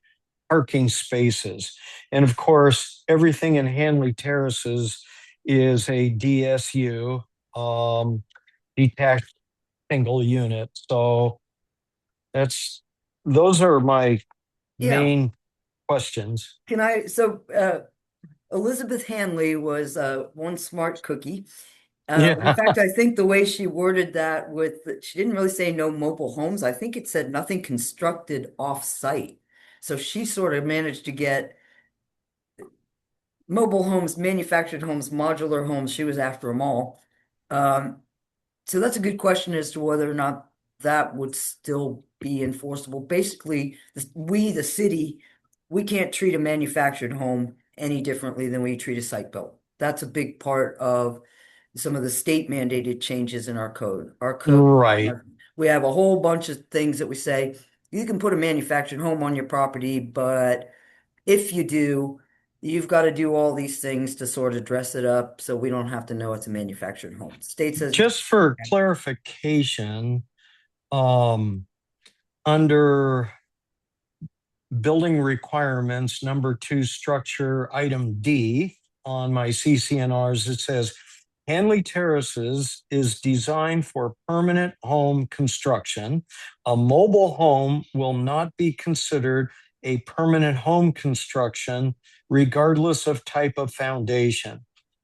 parking spaces. And of course, everything in Hanley Terraces is a DSU, detached single unit. So those are my
Yeah.
main questions.
Elizabeth Hanley was one smart cookie. In
Yeah.
fact, I think the way she worded that she didn't really say no mobile homes. I think it said nothing constructed off-site. So she sort of managed to get mobile homes, manufactured homes, modular homes. She was after them all. Um, so that's a good question as to whether or not that would still be enforceable. Basically, we, the city, we can't treat a manufactured home any differently than we treat a site built. That's a big part of some of the state mandated changes in our code. Our code,
Right.
we have a whole bunch of things that we say, you can put a manufactured home on your property, but if you do, you've got to do all these things to sort of dress it up so we don't have to know it's a manufactured home. State says,
Just for clarification, um, under building requirements, number 2, structure, item D on my CCNRs, it says Hanley Terraces is designed for permanent home construction. A mobile home will not be considered a permanent home construction, regardless of type of foundation.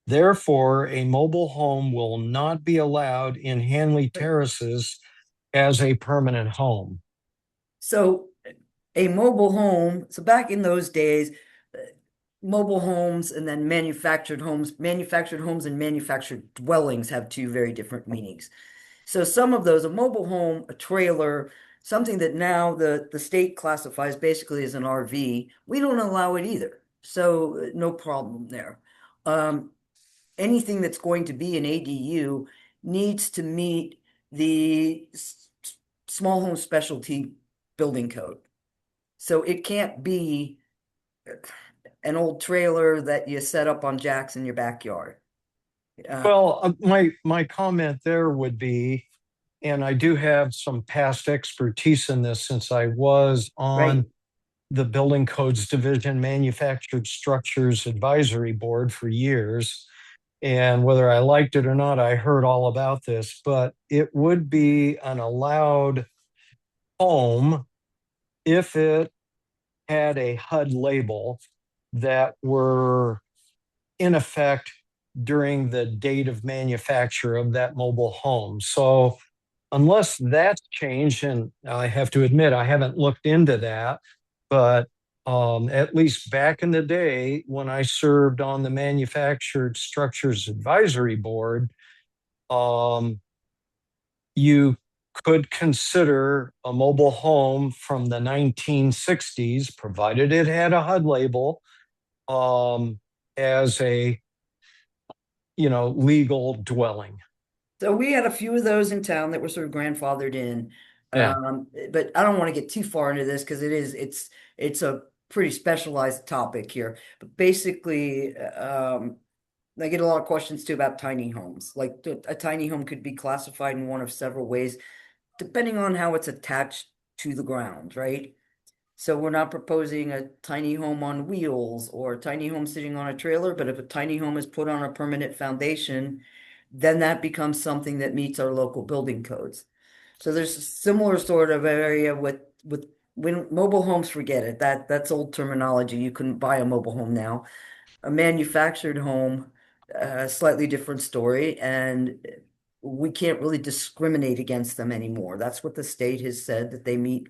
Therefore, a mobile home will not be allowed in Hanley Terraces as a permanent home.
so a mobile home, so back in those days, uh, mobile homes and then manufactured homes and manufactured dwellings have two very different meanings. So some of those, a mobile home, a trailer, something that now the state classifies basically as an RV, we don't allow it either. So no problem there. Um, Anything that's going to be an ADU needs to meet the small home specialty building code. So it can't be an old trailer that you set up on jacks in your backyard.
Well, my comment there would be, and I do have some past expertise in this since I was
Right.
on the Building Codes Division Manufactured Structures Advisory Board for years. And whether I liked it or not, I heard all about this, but it would be an allowed home if it had a HUD label that were in effect during the date of manufacture of that mobile home. So unless that's changed, and I have to admit, I haven't looked into that, but at least back in the day when I served on the Manufactured Structures Advisory Board, um, you could consider a mobile home from the 1960s, provided it had a HUD label, um, as a legal dwelling.
So we had a few of those in town that were sort of grandfathered in.
Yeah.
But I don't want to get too far into this because it's a pretty specialized topic here. But basically, I get a lot of questions too about tiny homes. Like a tiny home could be classified in one of several ways, depending on how it's attached to the ground, right? So we're not proposing a tiny home on wheels or a tiny home sitting on a trailer, but if a tiny home is put on a permanent foundation, then that becomes something that meets our local building codes. So there's a similar sort of area with when mobile homes, forget it. That's old terminology. You couldn't buy a mobile home now. A manufactured home, slightly different story, and we can't really discriminate against them anymore. That's what the state has said, that they meet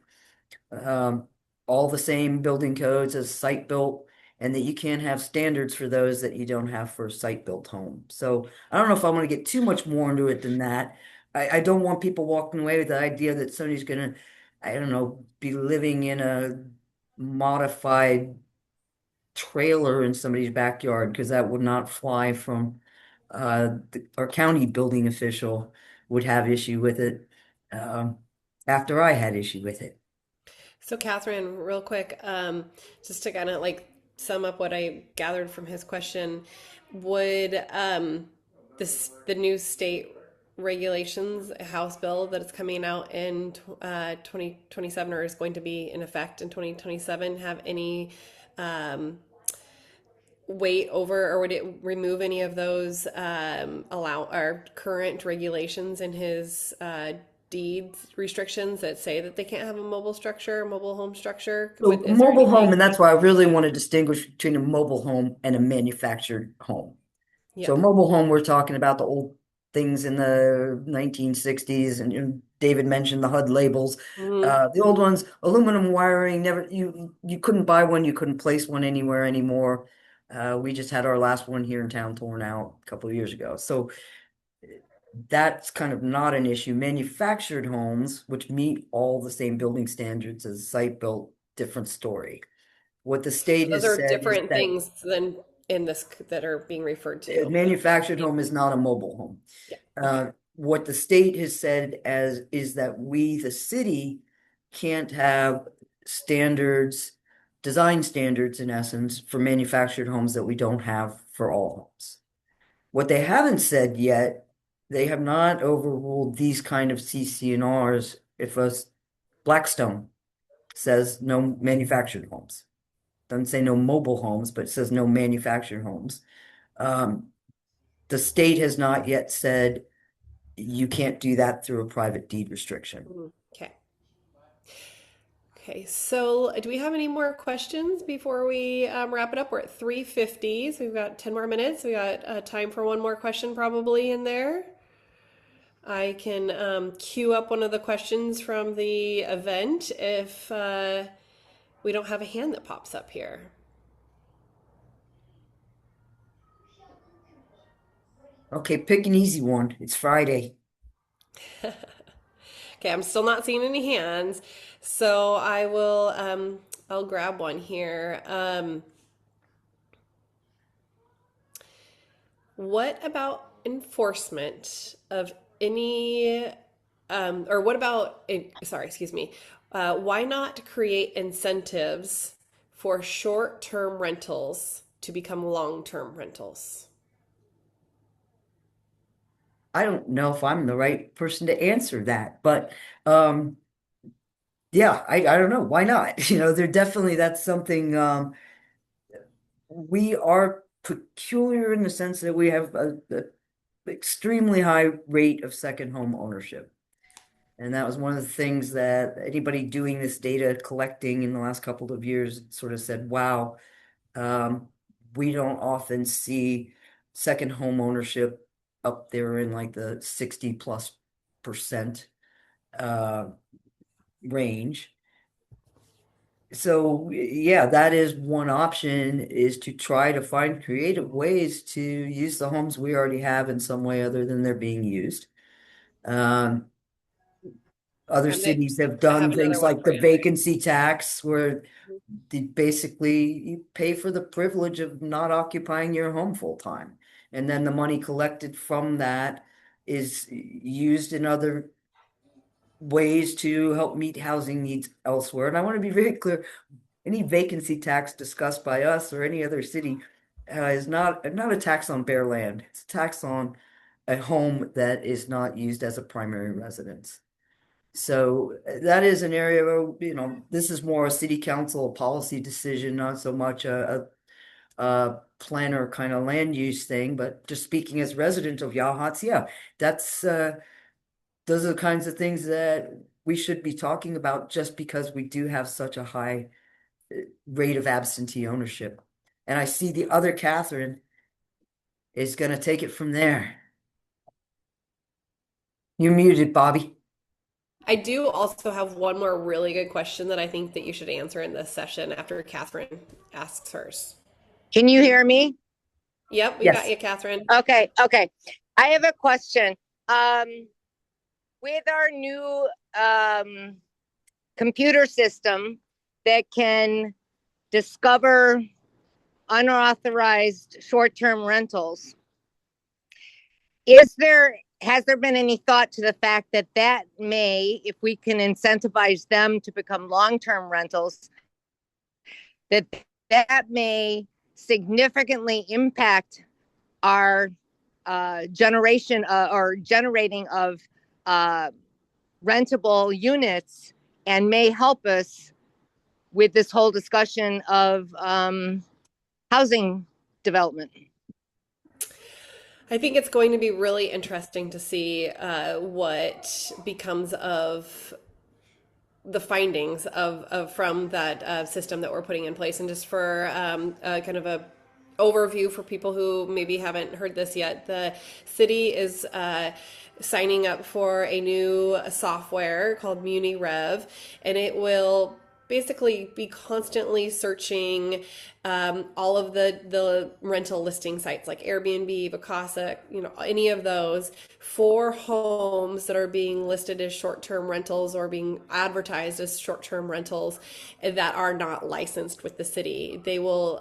um, all the same building codes as site built, and that you can't have standards for those that you don't have for a site built home. So I don't know if I want to get too much more into it than that. I don't want people walking away with the idea that somebody's gonna, I don't know, be living in a modified trailer in somebody's backyard, because that would not fly from our county building official would have issue with it after I had issue with it.
So, Catherine, real quick, just to kind of like sum up what I gathered from his question, would the new state regulations, House bill that is coming out in 2027 or is going to be in effect in 2027 have any weight over, or would it remove any of those allow our current regulations in his deeds restrictions that say that they can't have a mobile structure, mobile home structure?
So a
Is there
mobile home, and
anything?
that's why I really want to distinguish between a mobile home and a manufactured home. So
Yeah.
a mobile home, we're talking about the old things in the 1960s, and David mentioned the HUD labels.
Hmm.
The old ones, aluminum wiring, never you couldn't buy one, you couldn't place one anywhere anymore. We just had our last one here in town torn out a couple of years ago. So that's kind of not an issue. Manufactured homes, which meet all the same building standards as site built, different story. What the state
Those
has
are
said is
different
that
things than in this that are being referred
a
to.
manufactured home is not a mobile home.
Yeah. Okay.
What the state has said as is that we, the city, can't have standards, design standards in essence, for manufactured homes that we don't have for all homes. What they haven't said yet, they have not overruled these kind of CCNRs if a Blackstone says no manufactured homes. Doesn't say no mobile homes, but it says no manufactured homes. Um, the state has not yet said you can't do that through a private deed restriction.
Okay. Okay, so do we have any more questions before we wrap it up? We're at 3:50, so we've got 10 more minutes. We got time for one more question probably in there. I can queue up one of the questions from the event if we don't have a hand that pops up here.
Okay, pick an easy one. It's Friday.
Okay, I'm still not seeing any hands, so I will I'll grab one here. What about enforcement of any, or what about, sorry, excuse me, why not create incentives for short-term rentals to become long-term rentals?
I don't know if I'm the right person to answer that, but um, yeah, I don't know. Why not? They're definitely that's something we are peculiar in the sense that we have a extremely high rate of second home ownership. And that was one of the things that anybody doing this data collecting in the last couple of years sort of said, wow, um, we don't often see second home ownership up there in like the 60+% uh, range. So yeah, that is one option, is to try to find creative ways to use the homes we already have in some way other than they're being used. Um, Other
And they,
cities have
I have
done
another
things
one
like
for
the
you.
vacancy tax, where basically you pay for the privilege of not occupying your home full time. And then the money collected from that is used in other ways to help meet housing needs elsewhere. And I want to be very clear, any vacancy tax discussed by us or any other city is not a tax on bare land. It's a tax on a home that is not used as a primary residence. So that is an area where, this is more a city council policy decision, not so much a planner kind of land use thing, but just speaking as resident of Yachats, yeah, that's those are the kinds of things that we should be talking about just because we do have such a high rate of absentee ownership. And I see the other Catherine is going to take it from there. You're muted, Bobby.
I do also have one more really good question that I think that you should answer in this session after Catherine asks hers.
Can you hear me?
Yep, we got
Yes.
you, Catherine.
Okay. I have a question. With our new computer system that can discover unauthorized short-term rentals, has there been any thought to the fact that may, if we can incentivize them to become long-term rentals, that may significantly impact our generation or generating of rentable units, and may help us with this whole discussion of housing development?
I think it's going to be really interesting to see what becomes of the findings of from that system that we're putting in place. And just for kind of a overview for people who maybe haven't heard this yet, the city is signing up for a new software called MuniRev, and it will basically be constantly searching all of the rental listing sites like Airbnb, Vacasa, any of those for homes that are being listed as short-term rentals or being advertised as short-term rentals that are not licensed with the city. They'll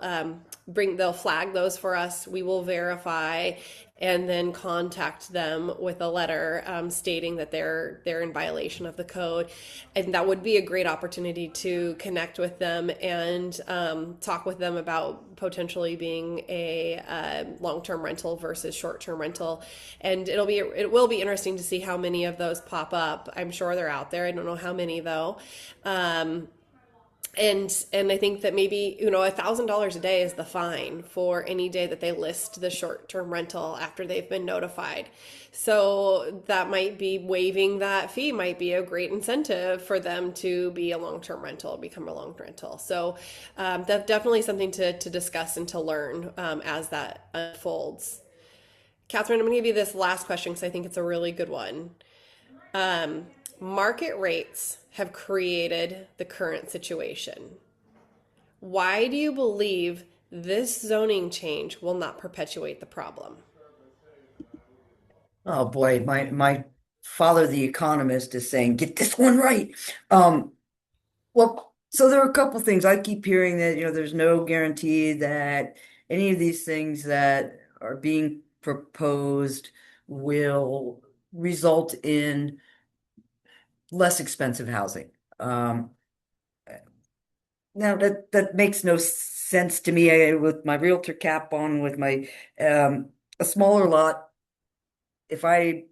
flag those for us. We will verify and then contact them with a letter stating that they're in violation of the code, and that would be a great opportunity to connect with them and talk with them about potentially being a long-term rental versus short-term rental. And it will be interesting to see how many of those pop up. I'm sure they're out there. I don't know how many though. And I think that maybe $1,000 a day is the fine for any day that they list the short-term rental after they've been notified. So that might be waiving that fee might be a great incentive for them to be a long-term rental, become a long-term rental. So that's definitely something to discuss and to learn as that unfolds. Catherine, I'm going to give you this last question because I think it's a really good one. Market rates have created the current situation. Why do you believe this zoning change will not perpetuate the problem?
Oh boy, my father, the economist, is saying, get this one right. Um, well, so there are a couple things. I keep hearing that, there's no guarantee that any of these things that are being proposed will result in less expensive housing. Um, Now that makes no sense to me. With my realtor cap on, with my a smaller lot, if I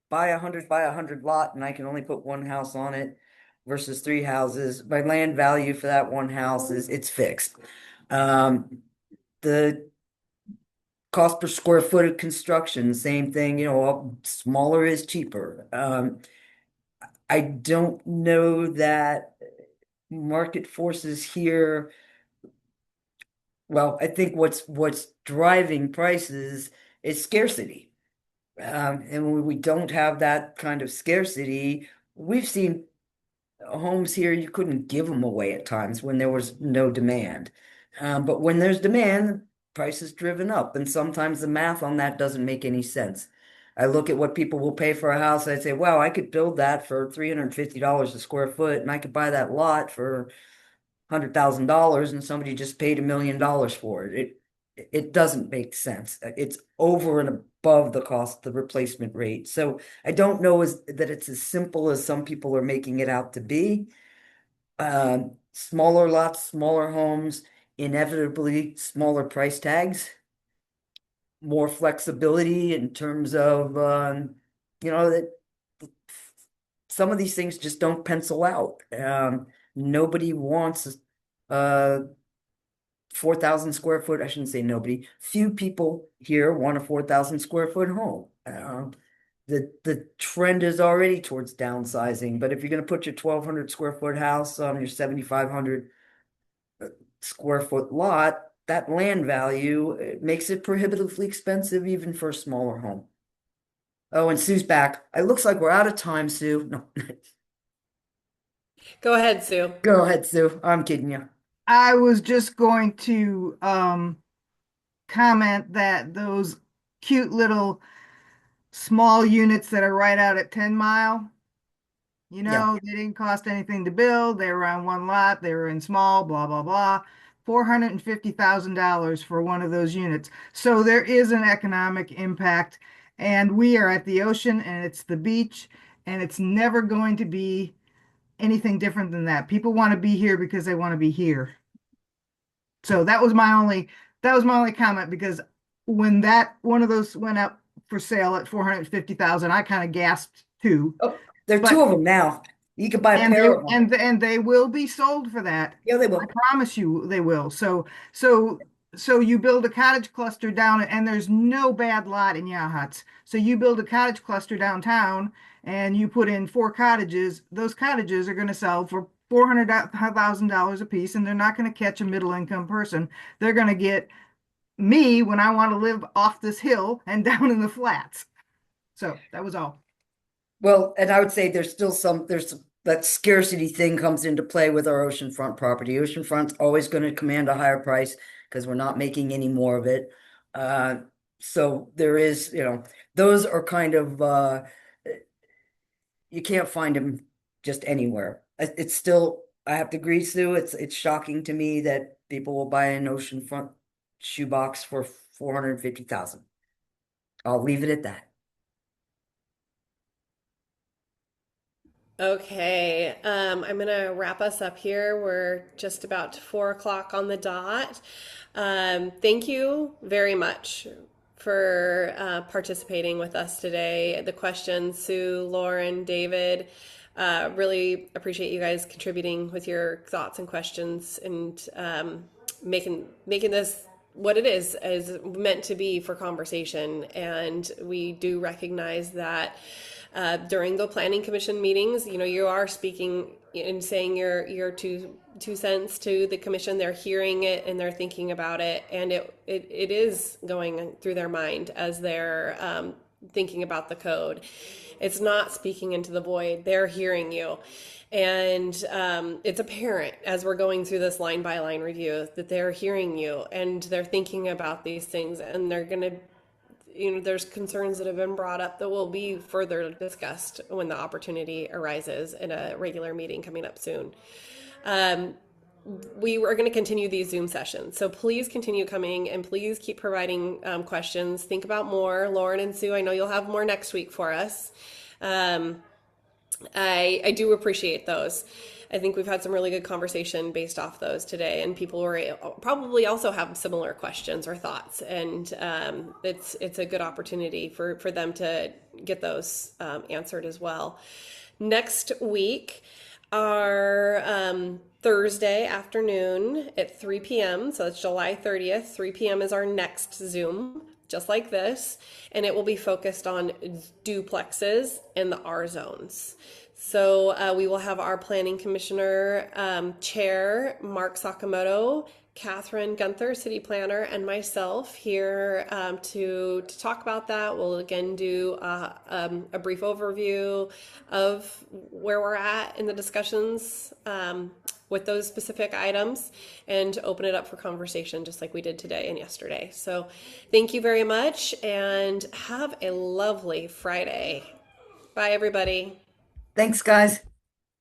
buy a 100 by 100 lot and I can only put one house on it versus three houses, my land value for that one house it's fixed. The cost per square foot of construction, same thing, smaller is cheaper. I don't know that market forces here. Well, I think what's driving prices is scarcity. And when we don't have that kind of scarcity, we've seen homes here, you couldn't give them away at times when there was no demand. But when there's demand, price is driven up. And sometimes the math on that doesn't make any sense. I look at what people will pay for a house. I say, wow, I could build that for $350 a square foot, and I could buy that lot for $100,000 and somebody just paid $1 million for it. It doesn't make sense. It's over and above the cost of the replacement rate. So I don't know that it's as simple as some people are making it out to be. Smaller lots, smaller homes, inevitably smaller price tags, more flexibility in terms of that some of these things just don't pencil out. Nobody wants a 4,000 square foot. I shouldn't say nobody. Few people here want a 4,000 square foot home. The trend is already towards downsizing. But if you're going to put your 1,200 square foot house on your 7,500 square foot lot, that land value makes it prohibitively expensive even for a smaller home. Oh, and Sue's back. It looks like we're out of time, Sue. No,
Go ahead, Sue.
go ahead, Sue. I'm kidding you.
I was just going to comment that those cute little small units that are right out at 10 Mile,
Yeah.
they didn't cost anything to build. They were on one lot. They were in small, blah, blah, blah. $450,000 for one of those units. So there is an economic impact. And we are at the ocean and it's the beach, and it's never going to be anything different than that. People want to be here because they want to be here. So that was my only comment, because when that one of those went up for sale at 450,000, I kind of gasped too.
Oh, there are
But
two of them now. You could buy a
and they
pair of them.
and they will be sold for that.
Yeah, they
I
will.
promise you they will. So you build a cottage cluster down, and there's no bad lot in Yachats. So you build a cottage cluster downtown and you put in 4 cottages. Those cottages are going to sell for $400,000 a piece, and they're not going to catch a middle income person. They're going to get me when I want to live off this hill and down in the flats. So that was all.
Well, and I would say there's that scarcity thing comes into play with our oceanfront property. Oceanfront's always going to command a higher price because we're not making any more of it. So there is, those are kind of you can't find them just anywhere. It's still, I have to agree, Sue. It's shocking to me that people will buy an oceanfront shoebox for 450,000. I'll leave it at that.
Okay, I'm gonna wrap us up here. We're just about 4 o'clock on the dot. Thank you very much for participating with us today. The questions, Sue, Lauren, David, really appreciate you guys contributing with your thoughts and questions and making this what it is meant to be for conversation. And we do recognize that during the planning commission meetings, you are speaking and saying your two cents to the commission. They're hearing it and they're thinking about it, and it is going through their mind as they're thinking about the code. It's not speaking into the void. They're hearing you. And it's apparent as we're going through this line by line review that they're hearing you and they're thinking about these things, and they're going to, there's concerns that have been brought up that will be further discussed when the opportunity arises in a regular meeting coming up soon. We are going to continue these Zoom sessions. So please continue coming and please keep providing questions. Think about more. Lauren and Sue, I know you'll have more next week for us. I do appreciate those. I think we've had some really good conversation based off those today, and people were probably also have similar questions or thoughts, and it's a good opportunity for them to get those answered as well. Next week, our Thursday afternoon at 3 p.m., so it's July 30th, 3 p.m. is our next Zoom, just like this, and it will be focused on duplexes in the R zones. So we will have our planning commissioner chair, Mark Sakamoto, Catherine Gunther, city planner, and myself here to talk about that. We'll again do a brief overview of where we're at in the discussions with those specific items and open it up for conversation just like we did today and yesterday. So thank you very much and have a lovely Friday. Bye, everybody.
Thanks, guys.